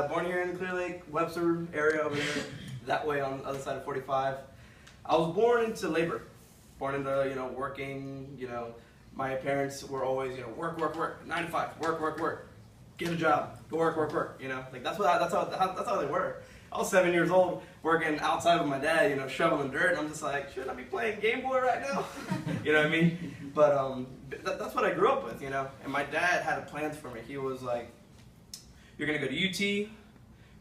Born here in Clear Lake, Webster area over there, that way on the other side of 45. I was born into labor, born into, working, my parents were always, work, 9 to 5, work, get a job, go work, like that's how they were. I was 7 years old working outside with my dad, shoveling dirt, and I'm just like, shouldn't I be playing Game Boy right now? You know what I mean? But that's what I grew up with, and my dad had plans for me. He was like, you're gonna go to UT,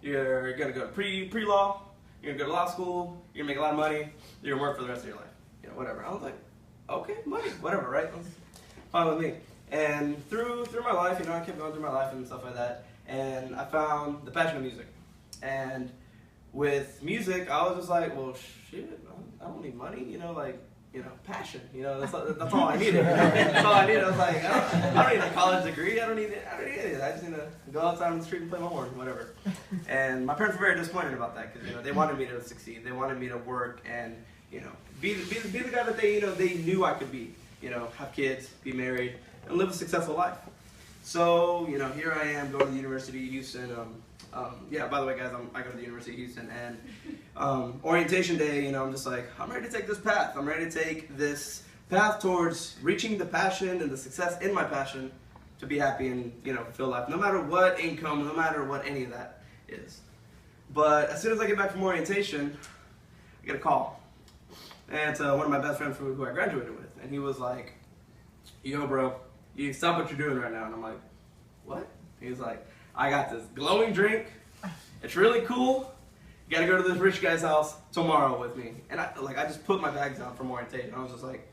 you're gonna go to pre-law, you're gonna go to law school, you're gonna make a lot of money, you're gonna work for the rest of your life, whatever. I was like, okay, money, whatever, right? That's fine with me. And through my life, I kept going through my life and stuff like that, and I found the passion of music. And with music, I was just like, well, shit, I don't need money, passion, that's all I needed. That's all I needed. I was like, I don't need a college degree, I don't need it. I just need to go outside on the street and play my horn, whatever. And my parents were very disappointed about that because, they wanted me to succeed. They wanted me to work and, be the guy that they knew I could be, have kids, be married, and live a successful life. So, here I am going to the University of Houston. Yeah, by the way, guys, I go to the University of Houston, and orientation day, I'm just like, I'm ready to take this path. I'm ready to take this path towards reaching the passion and the success in my passion to be happy and, fulfill life, no matter what income, no matter what any of that is. But as soon as I get back from orientation, I get a call. And it's one of my best friends who I graduated with, and he was like, yo, bro, you stop what you're doing right now. And I'm like, what? He was like, I got this glowing drink. It's really cool. You gotta go to this rich guy's house tomorrow with me. And I just put my bags down from orientation. I was just like,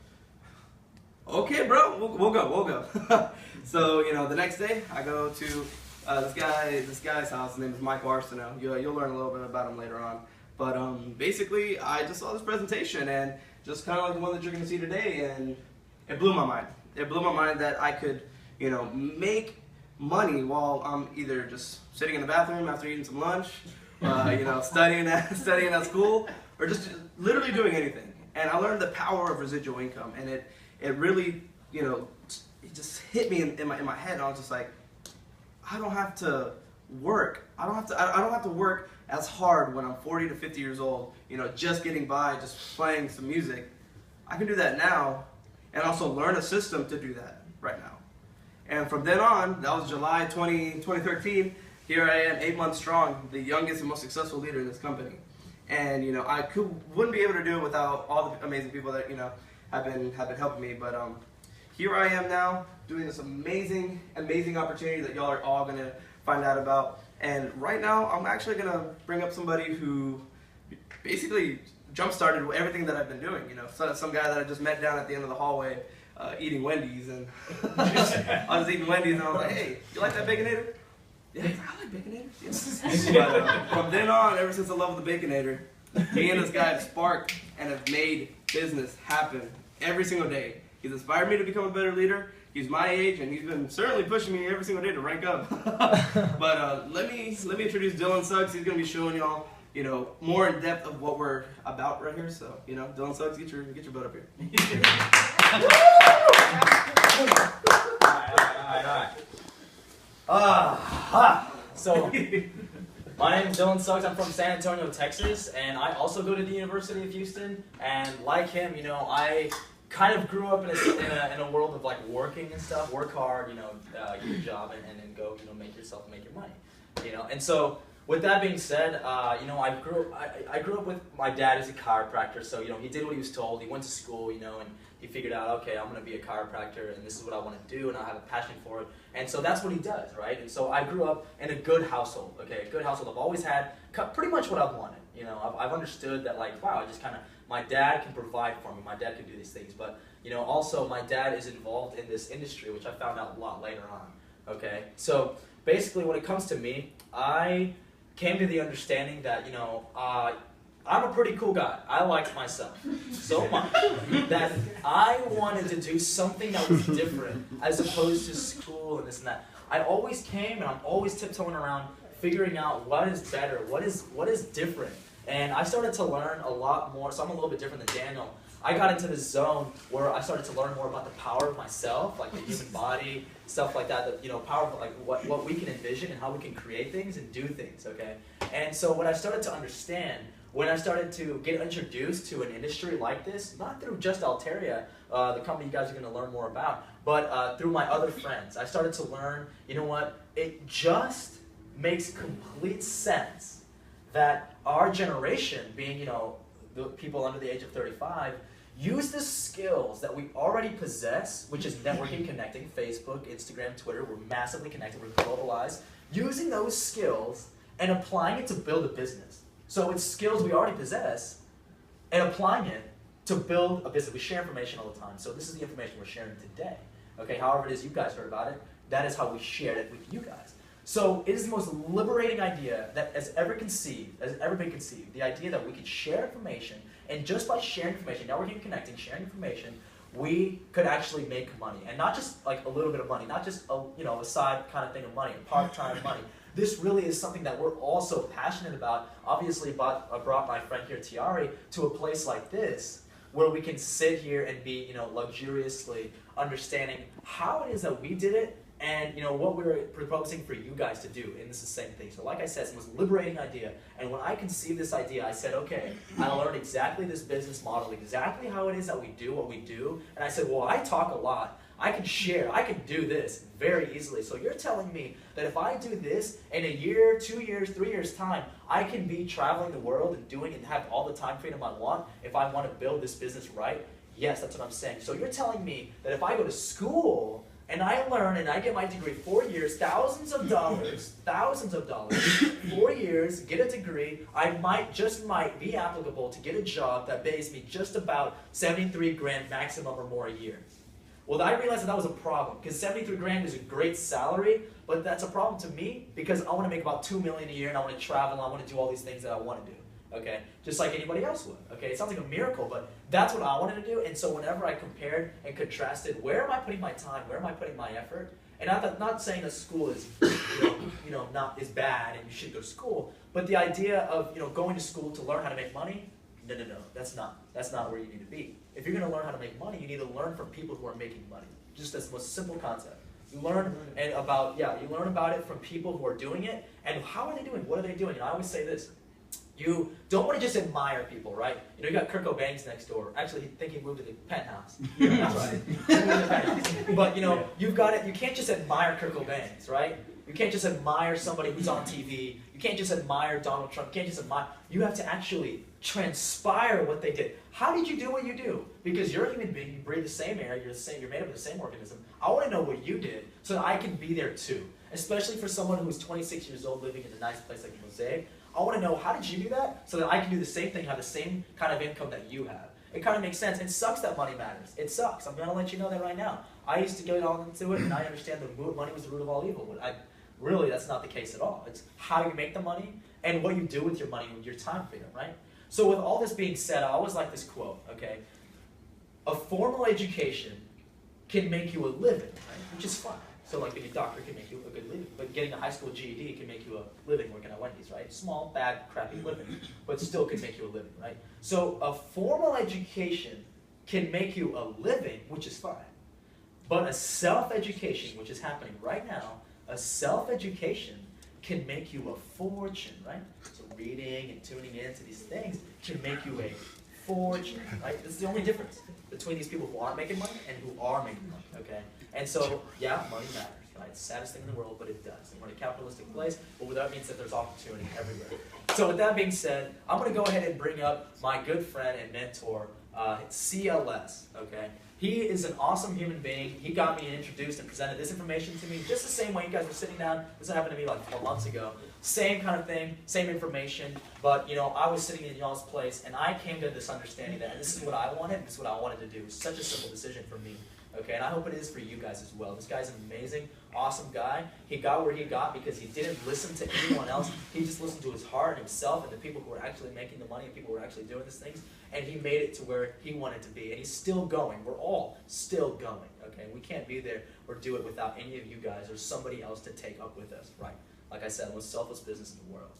okay, bro, we'll go. So, the next day I go to this guy's house. His name is Mike Arsenault. You'll learn a little bit about him later on. But basically, I just saw this presentation and just kind of like the one that you're gonna see today, and it blew my mind. It blew my mind that I could, make money while I'm either just sitting in the bathroom after eating some lunch, studying at school, or just literally doing anything. And I learned the power of residual income, and it really, it just hit me in my head. And I was just like, I don't have to work. I don't have to work as hard when I'm 40 to 50 years old, just getting by, just playing some music. I can do that now, and also learn a system to do that right now. And from then on, that was July 2013, here I am 8 months strong, the youngest and most successful leader in this company. And I wouldn't be able to do it without all the amazing people that have been helping me. But here I am now doing this amazing opportunity that y'all are all gonna find out about. And right now, I'm actually gonna bring up somebody who basically jump-started everything that I've been doing. Some guy that I just met down at the end of the hallway, eating Wendy's, and I was eating Wendy's, and I was like, "Hey, you like that Baconator?" Yeah, I like Baconator. Yes. But from then on, ever since I love the Baconator, me and this guy have sparked and have made business happen every single day. He's inspired me to become a better leader. He's my age, and he's been certainly pushing me every single day to rank up. But let me introduce Dylan Suggs. He's going to be showing y'all, more in depth of what we're about right here. So, Dylan Suggs, get your butt up here. All right. So, my name is Dylan Suggs. I'm from San Antonio, Texas, and I also go to the University of Houston. And like him, I kind of grew up in a world of like working and stuff. Work hard, get a job, and then go, make your money, And so, with that being said, I grew up with my dad as a chiropractor. So he did what he was told. He went to school, and he figured out, okay, I'm going to be a chiropractor, and this is what I want to do, and I have a passion for it. And so that's what he does, right? And so I grew up in a good household, okay? A good household. I've always had pretty much what I've wanted. I've understood that, like, wow, my dad can provide for me. My dad can do these things. But, also my dad is involved in this industry, which I found out a lot later on, okay? So basically when it comes to me, I came to the understanding that, I'm a pretty cool guy. I liked myself so much that I wanted to do something that was different as opposed to school and this and that. I always came and I'm always tiptoeing around figuring out what is better, what is different. And I started to learn a lot more, so I'm a little bit different than Daniel. I got into this zone where I started to learn more about the power of myself, like the human body, stuff like that, power of like what we can envision and how we can create things and do things, okay? And so when I started to understand, when I started to get introduced to an industry like this, not through just Altairia, the company you guys are going to learn more about, but through my other friends, I started to learn, you know what, it just makes complete sense that our generation, being, the people under the age of 35, use the skills that we already possess, which is networking, connecting, Facebook, Instagram, Twitter. We're massively connected, we're globalized. Using those skills and applying it to build a business. So it's skills we already possess and applying it to build a business. We share information all the time. So this is the information we're sharing today. Okay, however it is you guys heard about it, that is how we shared it with you guys. So it is the most liberating idea that has ever been conceived, the idea that we can share information, and just by sharing information, networking and connecting, sharing information, we could actually make money. And not just like a little bit of money, not just a side kind of thing of money, part-time money. This really is something that we're all so passionate about. Obviously, I brought my friend here, Tiari, to a place like this, where we can sit here and be, luxuriously understanding how it is that we did it, and what we're proposing for you guys to do, and this is the same thing. So like I said, it's the most liberating idea, and when I conceived this idea, I said, okay, I learned exactly this business model, exactly how it is that we do what we do, and I said, well, I talk a lot, I can share, I can do this very easily. So you're telling me that if I do this in a year, 2 years, 3 years time, I can be traveling the world and doing and have all the time freedom I want if I want to build this business right? Yes, that's what I'm saying. So you're telling me that if I go to school and I learn and I get my degree, 4 years, thousands of dollars, 4 years, get a degree, I might be applicable to get a job that pays me just about 73 grand maximum or more a year. Well, I realized that was a problem, because 73 grand is a great salary, but that's a problem to me because I want to make about 2 million a year and I want to travel and I want to do all these things that I want to do. Okay, just like anybody else would. Okay, it sounds like a miracle, but that's what I wanted to do. And so whenever I compared and contrasted, where am I putting my time? Where am I putting my effort? And I'm not saying that school is, not is bad and you should go to school, but the idea of going to school to learn how to make money, no, that's not where you need to be. If you're going to learn how to make money, you need to learn from people who are making money. Just that's the most simple concept. You learn about it from people who are doing it, and how are they doing? What are they doing? And I always say this. You don't want to just admire people, right? You got Kurt Cobain's next door. Actually, I think he moved to the penthouse. But you can't just admire Kurt Cobain's, right? You can't just admire somebody who's on TV. You can't just admire Donald Trump. You can't just admire. You have to actually transpire what they did. How did you do what you do? Because you're a human being. You breathe the same air. You're made up of the same organism. I want to know what you did so that I can be there too. Especially for someone who's 26 years old living in a nice place like Mosaic. I want to know, how did you do that so that I can do the same thing, have the same kind of income that you have. It kind of makes sense. It sucks that money matters. It sucks. I'm going to let you know that right now. I used to get all into it, and I understand that money was the root of all evil. But really, that's not the case at all. It's how you make the money and what you do with your money, with your time freedom, right? So with all this being said, I always like this quote, okay? A formal education can make you a living, right? Which is fun. So like being a doctor can make you a good living, but getting a high school GED can make you a living working at Wendy's, right? Small, bad, crappy living, but still can make you a living, right? So a formal education can make you a living, which is fine. But a self-education, which is happening right now, a self-education can make you a fortune, right? So reading and tuning into these things can make you a fortune, right? This is the only difference between these people who aren't making money and who are making money, okay? And so, yeah, money matters, right? It's the saddest thing in the world, but it does. And we're in a capitalistic place, but that means that there's opportunity everywhere. So with that being said, I'm going to go ahead and bring up my good friend and mentor, CLS, okay? He is an awesome human being. He got me introduced and presented this information to me just the same way you guys were sitting down. This happened to me like 4 months ago. Same kind of thing, same information, but I was sitting in y'all's place and I came to this understanding that this is what I wanted, and this is what I wanted to do. It's such a simple decision for me. Okay, and I hope it is for you guys as well. This guy's an amazing, awesome guy. He got where he got because he didn't listen to anyone else. He just listened to his heart and himself and the people who were actually making the money and people who were actually doing these things. And he made it to where he wanted to be. And he's still going. We're all still going. Okay, we can't be there or do it without any of you guys or somebody else to take up with us. Right? Like I said, most selfless business in the world.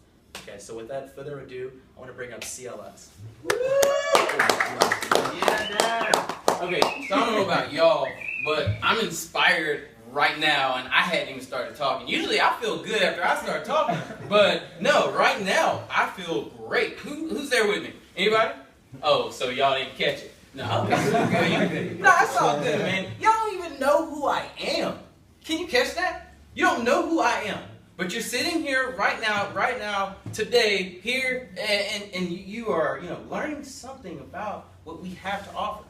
Okay, so without further ado, I want to bring up CLS. Okay, so I don't know about y'all, but I'm inspired right now, and I hadn't even started talking. Usually I feel good after I start talking, but no, right now I feel great. Who's there with me? Anybody? Oh, so y'all didn't catch it. No, okay, so good. No, it's all good, man. Y'all don't even know who I am. Can you catch that? You don't know who I am. But you're sitting here right now, today, here, and you are, learning something about what we have to offer.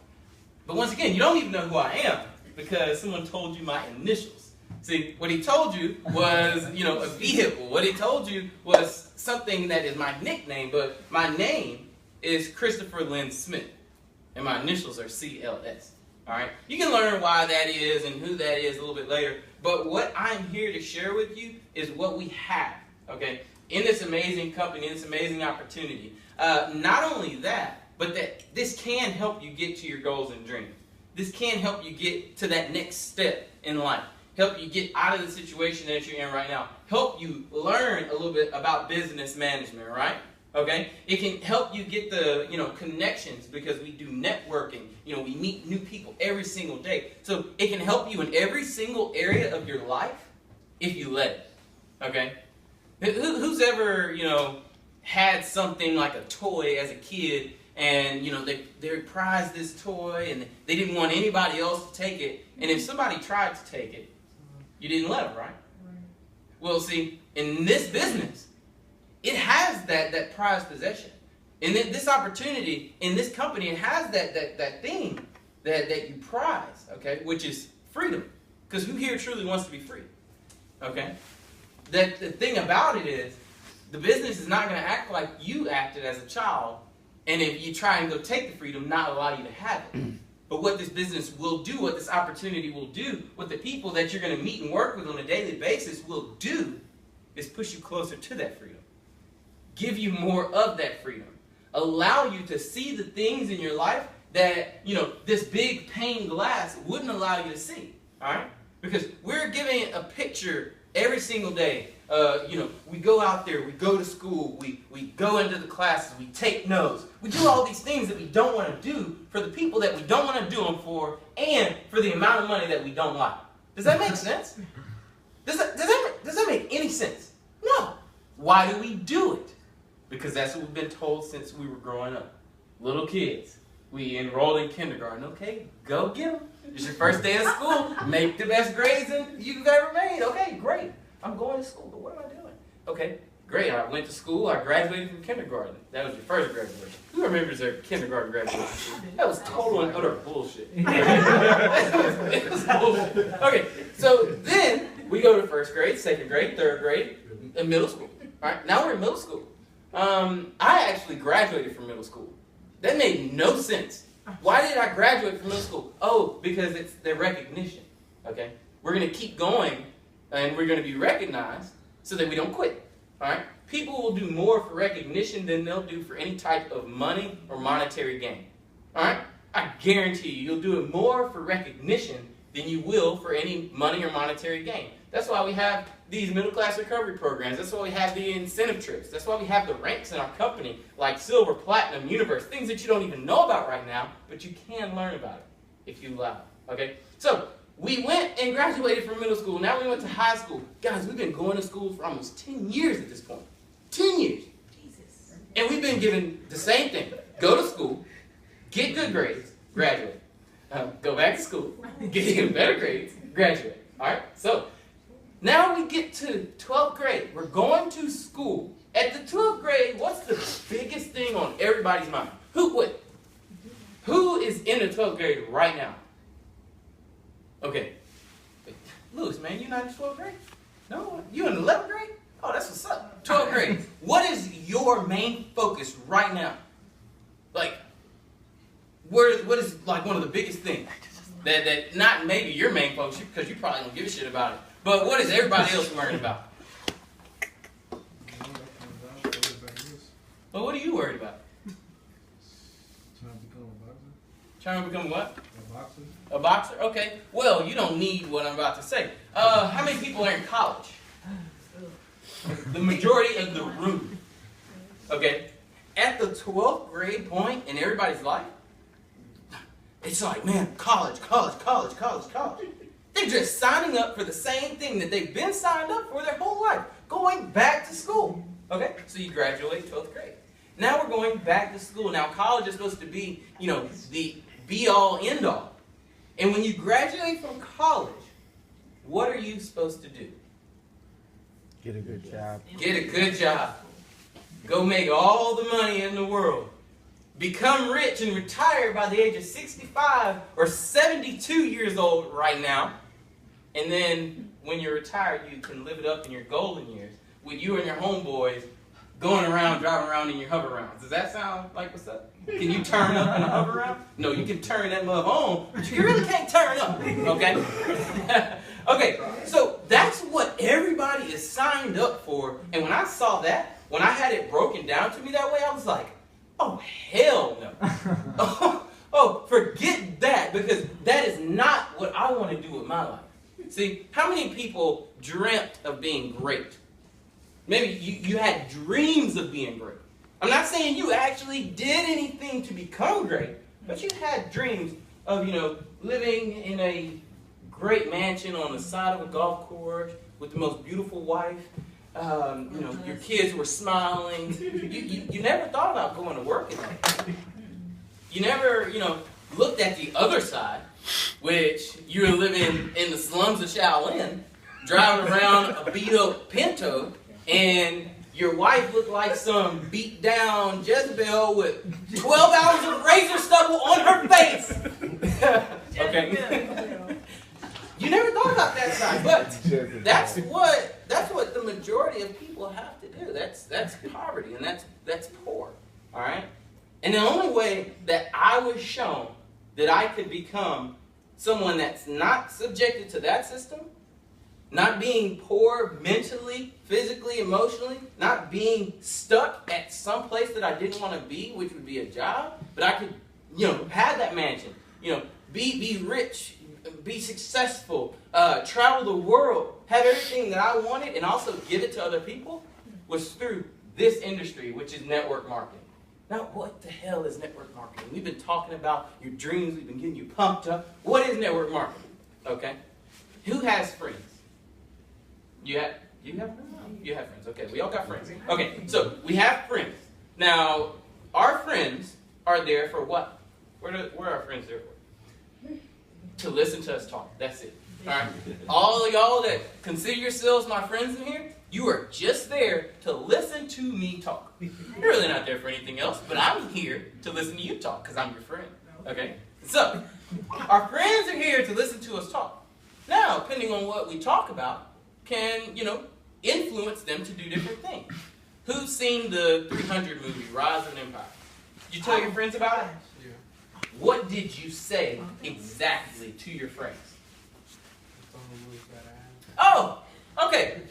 But once again, you don't even know who I am because someone told you my initials. See, what he told you was, a vehicle. What he told you was something that is my nickname, but my name is Christopher Lynn Smith, and my initials are CLS. All right? You can learn why that is and who that is a little bit later. But what I'm here to share with you is what we have, okay, in this amazing company, in this amazing opportunity. Not only that, but that this can help you get to your goals and dreams. This can help you get to that next step in life. Help you get out of the situation that you're in right now. Help you learn a little bit about business management, right? Okay? It can help you get the, connections because we do networking. We meet new people every single day. So it can help you in every single area of your life if you let it. Okay? Who's ever, had something like a toy as a kid and, they prized this toy and they didn't want anybody else to take it. And if somebody tried to take it, you didn't let them, right? Well, see, in this business, it has that prized possession. In this opportunity, in this company, it has that thing that you prize, okay, which is freedom. Because who here truly wants to be free? Okay? The thing about it is, the business is not going to act like you acted as a child, and if you try and go take the freedom, not allow you to have it. But what this business will do, what this opportunity will do, what the people that you're going to meet and work with on a daily basis will do, is push you closer to that freedom. Give you more of that freedom. Allow you to see the things in your life that, this big pane glass wouldn't allow you to see. All right? Because we're giving a picture every single day. We go out there, we go to school, we go into the classes, we take notes. We do all these things that we don't want to do for the people that we don't want to do them for and for the amount of money that we don't like. Does that make sense? Does that make any sense? No. Why do we do it? Because that's what we've been told since we were growing up. Little kids. We enrolled in kindergarten. Okay, go get them. It's your first day of school. Make the best grades you've ever made. Okay, great. I'm going to school, but what am I doing? Okay, great. I went to school. I graduated from kindergarten. That was your first graduation. Who remembers their kindergarten graduation? That was total and utter bullshit. It was bullshit. Okay, so then we go to first grade, second grade, third grade, and middle school. All right, now we're in middle school. I actually graduated from middle school. That made no sense. Why did I graduate from middle school? Oh, because it's their recognition. Okay? We're going to keep going, and we're going to be recognized so that we don't quit. All right? People will do more for recognition than they'll do for any type of money or monetary gain. All right? I guarantee you'll do it more for recognition than you will for any money or monetary gain. That's why we have these middle-class recovery programs. That's why we have the incentive trips. That's why we have the ranks in our company, like Silver, Platinum, Universe, things that you don't even know about right now, but you can learn about it if you allow it. Okay? So, we went and graduated from middle school. Now we went to high school. Guys, we've been going to school for almost 10 years at this point. 10 years. Jesus. And we've been given the same thing. Go to school, get good grades, graduate. Go back to school, get even better grades, graduate. All right? So, now we get to 12th grade. We're going to school. At the 12th grade, what's the biggest thing on everybody's mind? Who is in the 12th grade right now? Okay. Lewis, man, you're not in 12th grade? No? You in 11th grade? Oh, that's what's up. 12th grade. What is your main focus right now? Like, what is like one of the biggest things that not maybe your main focus, because you probably don't give a shit about it, but what is everybody else worried about? Well, what are you worried about? Trying to become a boxer. Trying to become what? A boxer. A boxer? Okay. Well, you don't need what I'm about to say. How many people are in college? The majority of the room. Okay? At the 12th grade point in everybody's life, it's like, man, college. They're just signing up for the same thing that they've been signed up for their whole life, going back to school. Okay? So you graduate 12th grade. Now we're going back to school. Now college is supposed to be, the be-all, end-all. And when you graduate from college, what are you supposed to do? Get a good job. Get a good job. Go make all the money in the world. Become rich and retire by the age of 65 or 72 years old right now. And then when you're retired, you can live it up in your golden years with you and your homeboys going around, driving around in your hover rounds. Does that sound like what's up? Can you turn up in a hover round? No, you can turn that mug on, but you really can't turn up, okay? Okay, so that's what everybody is signed up for. And when I saw that, when I had it broken down to me that way, I was like, oh, hell no. Oh, forget that, because that is not what I want to do with my life. See, how many people dreamt of being great? Maybe you had dreams of being great. I'm not saying you actually did anything to become great, but you had dreams of, living in a great mansion on the side of a golf course with the most beautiful wife. Your kids were smiling. You never thought about going to work at that. You never, looked at the other side, which you were living in the slums of Shaolin, driving around a beat-up Pinto, and your wife looked like some beat-down Jezebel with 12 hours of razor stubble on her face. Okay. You never thought about that side, but that's what the majority of people have to do. That's poverty, and that's poor. All right? And the only way that I was shown that I could become someone that's not subjected to that system, not being poor mentally, physically, emotionally, not being stuck at some place that I didn't want to be, which would be a job, but I could, have that mansion, be rich, be successful, travel the world, have everything that I wanted, and also give it to other people, was through this industry, which is network marketing. Now, what the hell is network marketing? We've been talking about your dreams. We've been getting you pumped up. What is network marketing? Okay. Who has friends? You have friends? You have friends. Okay, we all got friends. Okay, so we have friends. Now, our friends are there for what? What are our friends there for? To listen to us talk. That's it. All right. All of y'all that consider yourselves my friends in here, you are just there to listen to me talk. You're really not there for anything else, but I'm here to listen to you talk because I'm your friend. Okay? So, our friends are here to listen to us talk. Now, depending on what we talk about, can, influence them to do different things. Who's seen the 300 movie, Rise of an Empire? Did you tell your friends about it? Yeah. What did you say exactly to your friends? Oh, okay.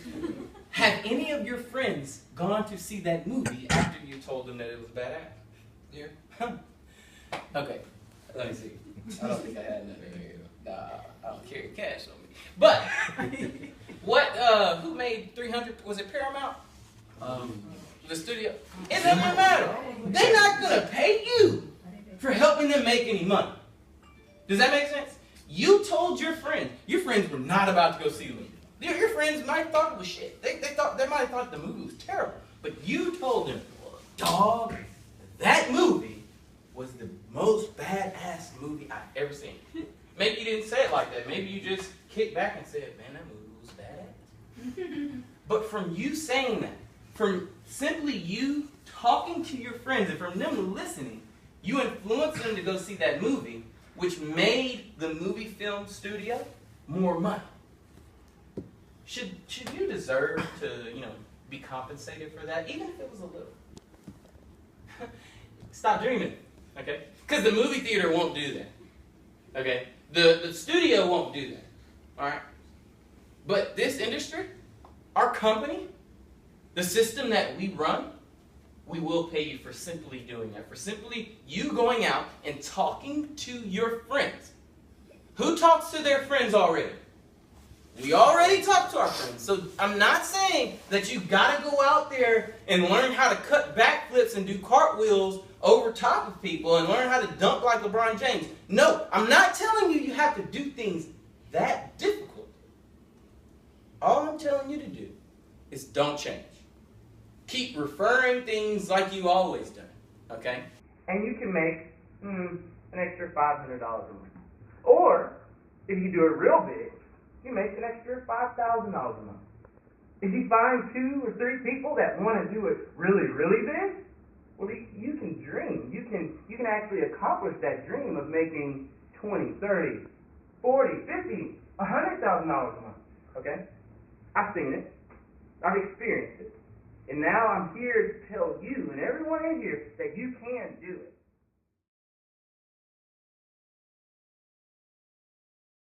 Have any of your friends gone to see that movie after you told them that it was badass? Yeah. Okay. Let me see. I don't think I had nothing here. Nah, I don't carry cash on me. But who made 300? Was it Paramount? The studio. It doesn't matter. They're not gonna pay you for helping them make any money. Does that make sense? You told your friends. Your friends were not about to go see the movie. Your friends might have thought it was shit. They might have thought the movie was terrible. But you told them, dog, that movie was the most badass movie I've ever seen. Maybe you didn't say it like that. Maybe you just kicked back and said, man, that movie was badass. But from you saying that, from simply you talking to your friends and from them listening, you influenced them to go see that movie, which made the movie film studio more money. Should you deserve to, be compensated for that, even if it was a little? Stop dreaming, okay? Because the movie theater won't do that, okay? The studio won't do that, all right? But this industry, our company, the system that we run, we will pay you for simply doing that, for simply you going out and talking to your friends. Who talks to their friends already? We already talked to our friends. So I'm not saying that you got to go out there and learn how to cut backflips and do cartwheels over top of people and learn how to dunk like LeBron James. No, I'm not telling you have to do things that difficult. All I'm telling you to do is don't change. Keep referring things like you always done. Okay? And you can make an extra $500 a month. Or, if you do it real big, you make an extra $5,000 a month. If you find 2 or 3 people that want to do it really, really big, well, you can dream. You can actually accomplish that dream of making $20, $30, $40, $50, $100,000 a month. Okay? I've seen it. I've experienced it. And now I'm here to tell you and everyone in here that you can do it.